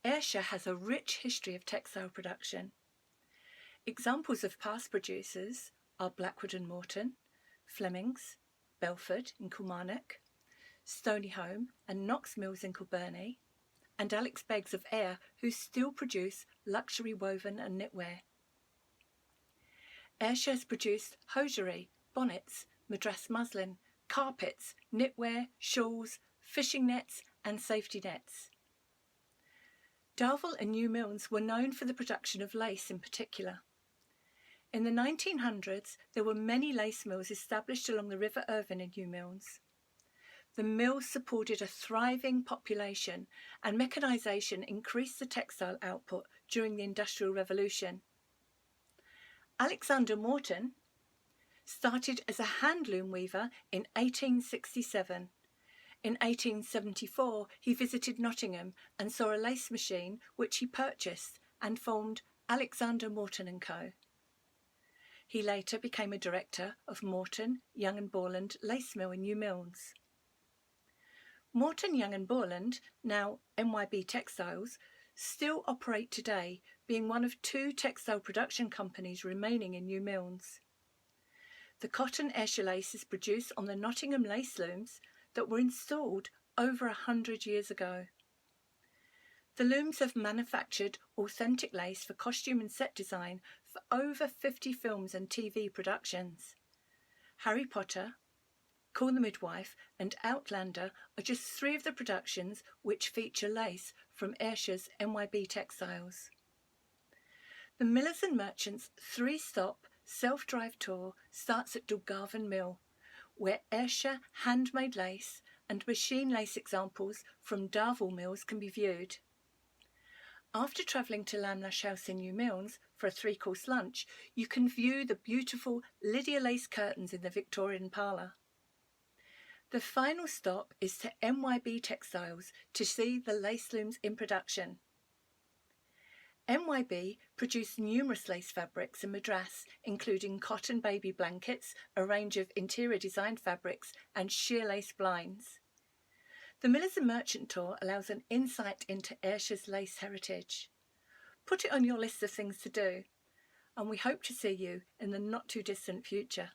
Ayrshire has a rich history of textile production. Examples of past producers are Blackwood and Morton, Flemings, Belford in Kilmarnock, Stonyholme and Knox Mills in Kilburney, and Alex Beggs of Ayr, who still produce luxury woven and knitwear. Ayrshire has produced hosiery, bonnets, madras muslin, carpets, knitwear, shawls, fishing nets and safety nets. Darvel and New Milnes were known for the production of lace in particular. In the 1900s, there were many lace mills established along the River Irvine in New Milnes. The mills supported a thriving population, and mechanisation increased the textile output during the Industrial Revolution. Alexander Morton started as a handloom weaver in 1867. In 1874, he visited Nottingham and saw a lace machine which he purchased and formed Alexander Morton & Co. He later became a director of Morton, Young and Borland Lace Mill in New Milnes. Morton, Young and Borland, now MYB Textiles, still operate today, being one of 2 textile production companies remaining in New Milnes. The cotton Ayrshire lace is produced on the Nottingham lace looms that were installed over 100 years ago. The looms have manufactured authentic lace for costume and set design for over 50 films and TV productions. Harry Potter, Call the Midwife and Outlander are just 3 of the productions which feature lace from Ayrshire's MYB Textiles. The Millers and Merchants 3-stop self-drive tour starts at Dungarvan Mill, where Ayrshire handmade lace and machine lace examples from Darvel mills can be viewed. After travelling to Lamlash House in New Milnes for a 3-course lunch, you can view the beautiful Lydia lace curtains in the Victorian parlour. The final stop is to MYB Textiles to see the lace looms in production. MYB produced numerous lace fabrics and madras, including cotton baby blankets, a range of interior design fabrics and sheer lace blinds. The Millers and Merchant tour allows an insight into Ayrshire's lace heritage. Put it on your list of things to do, and we hope to see you in the not too distant future.